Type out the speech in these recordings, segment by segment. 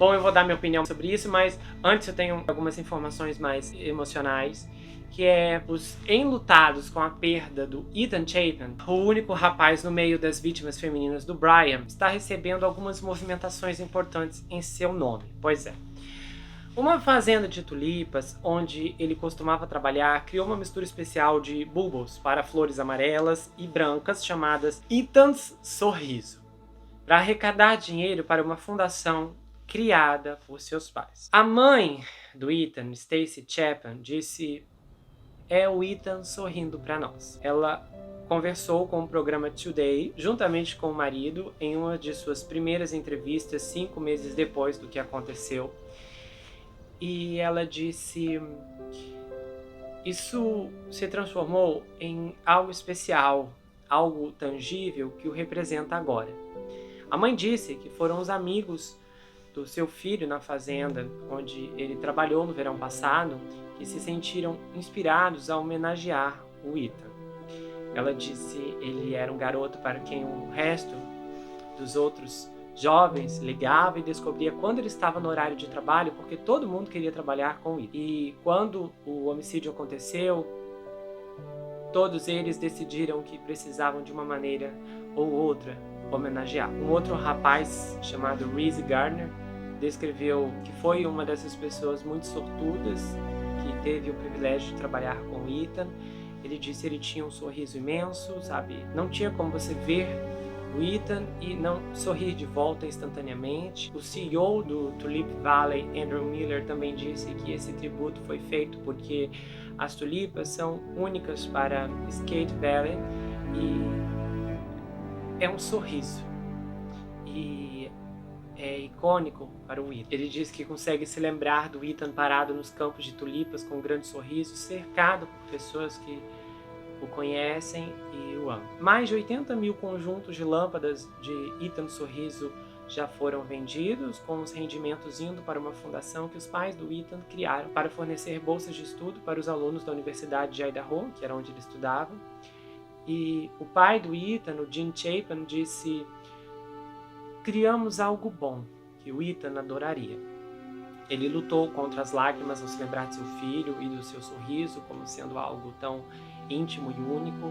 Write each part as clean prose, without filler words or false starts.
Bom, eu vou dar minha opinião sobre isso, mas antes eu tenho algumas informações mais emocionais, que é os enlutados com a perda do Ethan Chapin, o único rapaz no meio das vítimas femininas do Brian, está recebendo algumas movimentações importantes em seu nome. Pois é. Uma fazenda de tulipas, onde ele costumava trabalhar, criou uma mistura especial de bulbos para flores amarelas e brancas chamadas Ethan's Sorriso, para arrecadar dinheiro para uma fundação criada por seus pais. A mãe do Ethan, Stacy Chapin, disse: "É o Ethan sorrindo para nós." Ela conversou com o programa Today, juntamente com o marido, em uma de suas primeiras entrevistas 5 meses depois do que aconteceu. E ela disse: "Isso se transformou em algo especial, algo tangível que o representa agora." A mãe disse que foram os amigos do seu filho na fazenda, onde ele trabalhou no verão passado, que se sentiram inspirados a homenagear o Ethan. Ela disse: "Ele era um garoto para quem o resto dos outros jovens ligava e descobria quando ele estava no horário de trabalho, porque todo mundo queria trabalhar com ele. E quando o homicídio aconteceu, todos eles decidiram que precisavam de uma maneira ou outra homenagear." Um outro rapaz chamado Reese Gardner descreveu que foi uma dessas pessoas muito sortudas que teve o privilégio de trabalhar com Ethan. Ele disse que ele tinha um sorriso imenso, sabe? Não tinha como você ver o Ethan e não sorrir de volta instantaneamente. O CEO do Tulip Valley, Andrew Miller, também disse que esse tributo foi feito porque as tulipas são únicas para Skate Valley e é um sorriso. E é icônico para o Ethan. Ele diz que consegue se lembrar do Ethan parado nos campos de tulipas com um grande sorriso, cercado por pessoas que o conhecem e o amam. Mais de 80 mil conjuntos de lâmpadas de Ethan Sorriso já foram vendidos, com os rendimentos indo para uma fundação que os pais do Ethan criaram para fornecer bolsas de estudo para os alunos da Universidade de Idaho, que era onde ele estudava. E o pai do Ethan, o Gene Chapin, disse: "Criamos algo bom, que o Ethan adoraria." Ele lutou contra as lágrimas ao se lembrar de seu filho e do seu sorriso como sendo algo tão íntimo e único.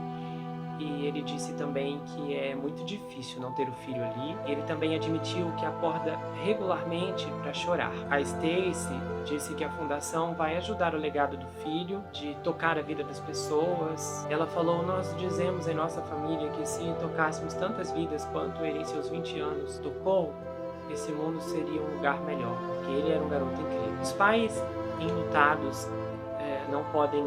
E ele disse também que é muito difícil não ter o filho ali. Ele também admitiu que acorda regularmente para chorar. A Stacy disse que a fundação vai ajudar o legado do filho, de tocar a vida das pessoas. Ela falou: "Nós dizemos em nossa família que se tocássemos tantas vidas quanto ele em seus 20 anos tocou, esse mundo seria um lugar melhor, porque ele era um garoto incrível." Os pais enlutados não podem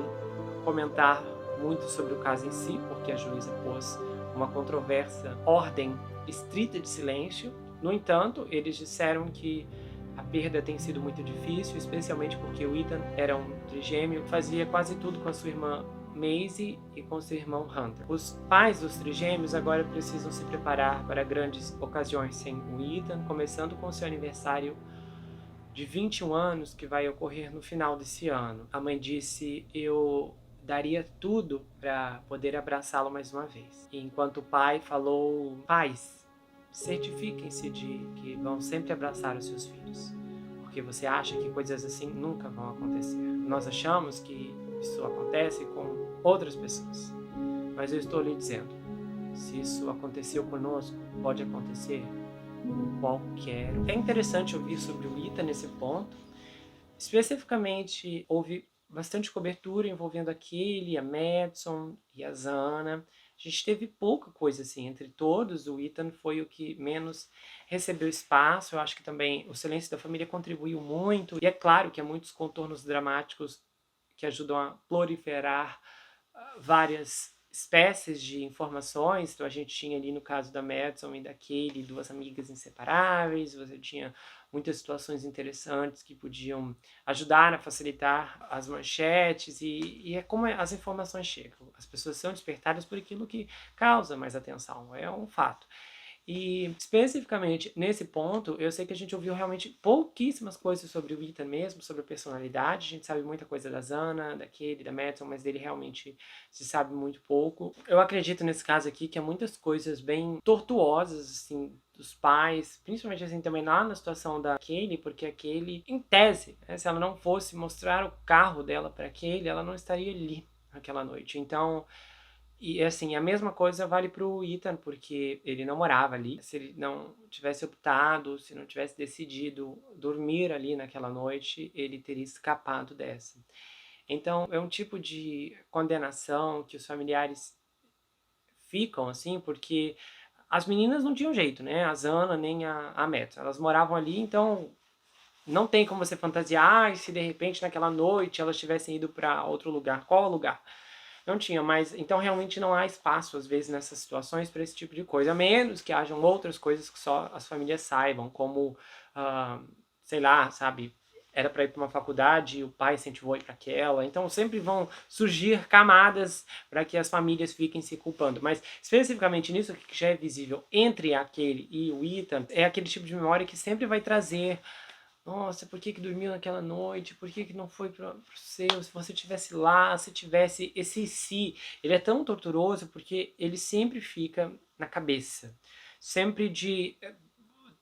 comentar muito sobre o caso em si, porque a juíza pôs uma controversa ordem estrita de silêncio. No entanto, eles disseram que a perda tem sido muito difícil, especialmente porque o Ethan era um trigêmeo, fazia quase tudo com a sua irmã Maisie e com seu irmão Hunter. Os pais dos trigêmeos agora precisam se preparar para grandes ocasiões sem o Ethan, começando com seu aniversário de 21 anos, que vai ocorrer no final desse ano. A mãe disse: "Eu daria tudo para poder abraçá-lo mais uma vez." E enquanto o pai falou: "Pais, certifiquem-se de que vão sempre abraçar os seus filhos, porque você acha que coisas assim nunca vão acontecer. Nós achamos que isso acontece com outras pessoas, mas eu estou lhe dizendo, se isso aconteceu conosco, pode acontecer com qualquer um." É interessante ouvir sobre o Ethan nesse ponto. Especificamente, houve bastante cobertura envolvendo aquele, a Madison e a Zana. A gente teve pouca coisa assim entre todos. O Ethan foi o que menos recebeu espaço. Eu acho que também o silêncio da família contribuiu muito. E é claro que há muitos contornos dramáticos que ajudam a proliferar várias espécies de informações. Então a gente tinha ali, no caso da Madison e da Kaylee, 2 amigas inseparáveis. Você tinha muitas situações interessantes que podiam ajudar a facilitar as manchetes, e é como as informações chegam. As pessoas são despertadas por aquilo que causa mais atenção, é um fato. E especificamente nesse ponto, eu sei que a gente ouviu realmente pouquíssimas coisas sobre o Ethan mesmo, sobre a personalidade. A gente sabe muita coisa da Zana, da Kaylee, da Madison, mas dele realmente se sabe muito pouco. Eu acredito nesse caso aqui que há muitas coisas bem tortuosas, assim, dos pais, principalmente assim também lá na situação da Kaylee, porque a Kaylee, em tese, né, se ela não fosse mostrar o carro dela para Kaylee, ela não estaria ali naquela noite. Então, e assim, a mesma coisa vale pro Ethan, porque ele não morava ali. Se ele não tivesse optado, se não tivesse decidido dormir ali naquela noite, ele teria escapado dessa. Então, é um tipo de condenação que os familiares ficam, assim, porque as meninas não tinham jeito, né? A Zana nem a Matt. Elas moravam ali, então não tem como você fantasiar, e se de repente naquela noite elas tivessem ido para outro lugar. Qual lugar? Não tinha, mas então realmente não há espaço, às vezes, nessas situações para esse tipo de coisa, a menos que hajam outras coisas que só as famílias saibam, como, sei lá, sabe, era para ir para uma faculdade e o pai incentivou a ir para aquela. Então sempre vão surgir camadas para que as famílias fiquem se culpando. Mas especificamente nisso, que já é visível entre aquele e o Ethan, é aquele tipo de memória que sempre vai trazer: nossa, por que dormiu naquela noite? Por que não foi pro seu? Se você tivesse lá, se tivesse esse si. Ele é tão torturoso porque ele sempre fica na cabeça. Sempre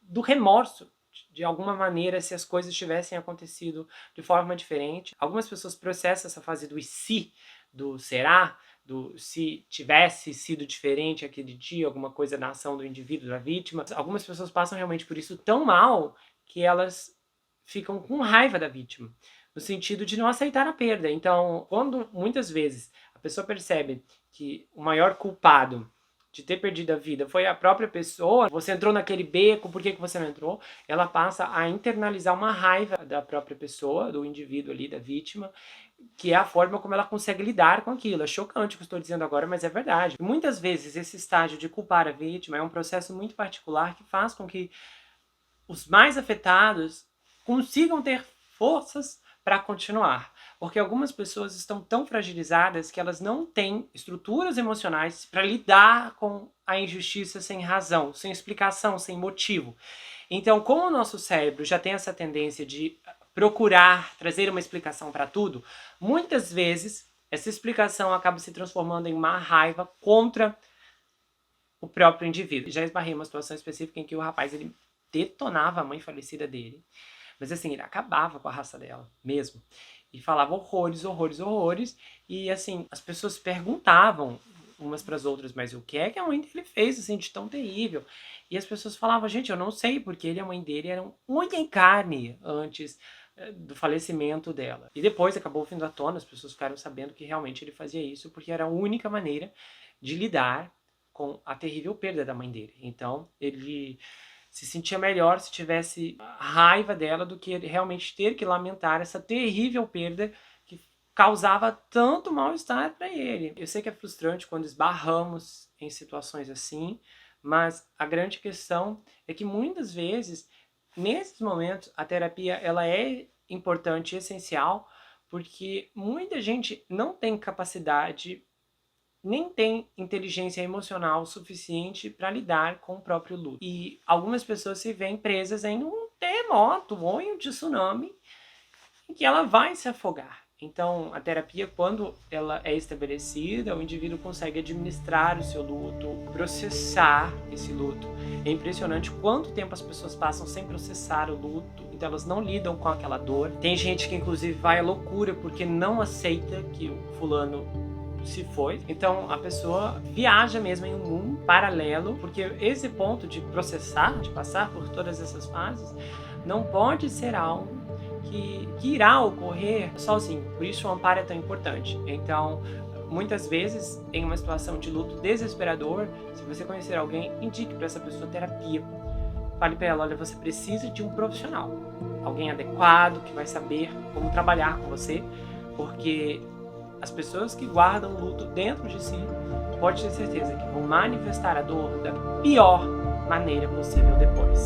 do remorso, de alguma maneira, se as coisas tivessem acontecido de forma diferente. Algumas pessoas processam essa fase do e se, do será, do se tivesse sido diferente aquele dia, alguma coisa na ação do indivíduo, da vítima. Algumas pessoas passam realmente por isso tão mal que elas ficam com raiva da vítima, no sentido de não aceitar a perda. Então, quando muitas vezes a pessoa percebe que o maior culpado de ter perdido a vida foi a própria pessoa, você entrou naquele beco, por que você não entrou? Ela passa a internalizar uma raiva da própria pessoa, do indivíduo ali, da vítima, que é a forma como ela consegue lidar com aquilo. É chocante o que eu estou dizendo agora, mas é verdade. Muitas vezes esse estágio de culpar a vítima é um processo muito particular que faz com que os mais afetados consigam ter forças para continuar. Porque algumas pessoas estão tão fragilizadas que elas não têm estruturas emocionais para lidar com a injustiça sem razão, sem explicação, sem motivo. Então, como o nosso cérebro já tem essa tendência de procurar trazer uma explicação para tudo, muitas vezes essa explicação acaba se transformando em uma raiva contra o próprio indivíduo. Já esbarrei em uma situação específica em que o rapaz ele detonava a mãe falecida dele. Mas assim, ele acabava com a raça dela, mesmo. E falava horrores, horrores, horrores. E assim, as pessoas perguntavam umas para as outras, mas o que é que a mãe dele fez, assim, de tão terrível? E as pessoas falavam, gente, eu não sei, porque ele e a mãe dele eram unha em carne antes do falecimento dela. E depois acabou vindo à tona, as pessoas ficaram sabendo que realmente ele fazia isso, porque era a única maneira de lidar com a terrível perda da mãe dele. Então, ele se sentia melhor se tivesse raiva dela do que realmente ter que lamentar essa terrível perda que causava tanto mal-estar para ele. Eu sei que é frustrante quando esbarramos em situações assim, mas a grande questão é que muitas vezes, nesses momentos, a terapia ela é importante e essencial, porque muita gente não tem capacidade nem tem inteligência emocional suficiente para lidar com o próprio luto. E algumas pessoas se veem presas em um terremoto ou em um tsunami em que ela vai se afogar. Então, a terapia, quando ela é estabelecida, o indivíduo consegue administrar o seu luto, processar esse luto. É impressionante quanto tempo as pessoas passam sem processar o luto, então elas não lidam com aquela dor. Tem gente que, inclusive, vai à loucura porque não aceita que o fulano se foi. Então a pessoa viaja mesmo em um mundo paralelo, porque esse ponto de processar, de passar por todas essas fases, não pode ser algo que irá ocorrer sozinho. Por isso o amparo é tão importante. Então, muitas vezes, em uma situação de luto desesperador, se você conhecer alguém, indique para essa pessoa terapia. Fale para ela, olha, você precisa de um profissional, alguém adequado, que vai saber como trabalhar com você, porque as pessoas que guardam luto dentro de si, pode ter certeza que vão manifestar a dor da pior maneira possível depois.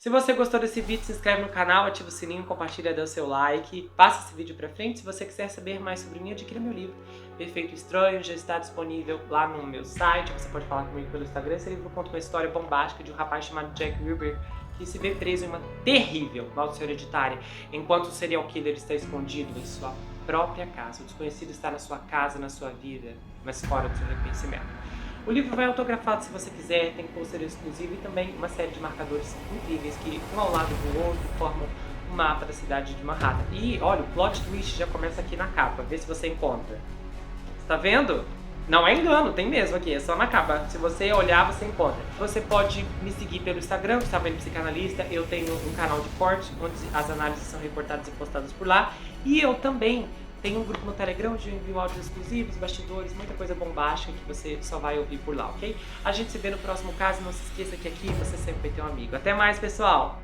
Se você gostou desse vídeo, se inscreve no canal, ativa o sininho, compartilha, dá o seu like, passa esse vídeo pra frente. Se você quiser saber mais sobre mim, adquira meu livro Perfeito Estranho, já está disponível lá no meu site. Você pode falar comigo pelo Instagram. Esse livro conta uma história bombástica de um rapaz chamado Jack Ruby que se vê preso em uma terrível maldição hereditária, enquanto o serial killer está escondido em sua própria casa. O desconhecido está na sua casa, na sua vida, mas fora do seu reconhecimento. O livro vai autografado se você quiser, tem pôster exclusivo e também uma série de marcadores incríveis que, um ao lado do outro, formam um mapa da cidade de Manhattan. E olha, o plot twist já começa aqui na capa, vê se você encontra. Você tá vendo? Não é engano, tem mesmo aqui, é só na capa. Se você olhar, você encontra. Você pode me seguir pelo Instagram, Gustavo N Psicanalista. Eu tenho um canal de cortes, onde as análises são reportadas e postadas por lá. E eu também tenho um grupo no Telegram, onde eu envio áudios exclusivos, bastidores, muita coisa bombástica que você só vai ouvir por lá, ok? A gente se vê no próximo caso. Não se esqueça que aqui você sempre vai ter um amigo. Até mais, pessoal!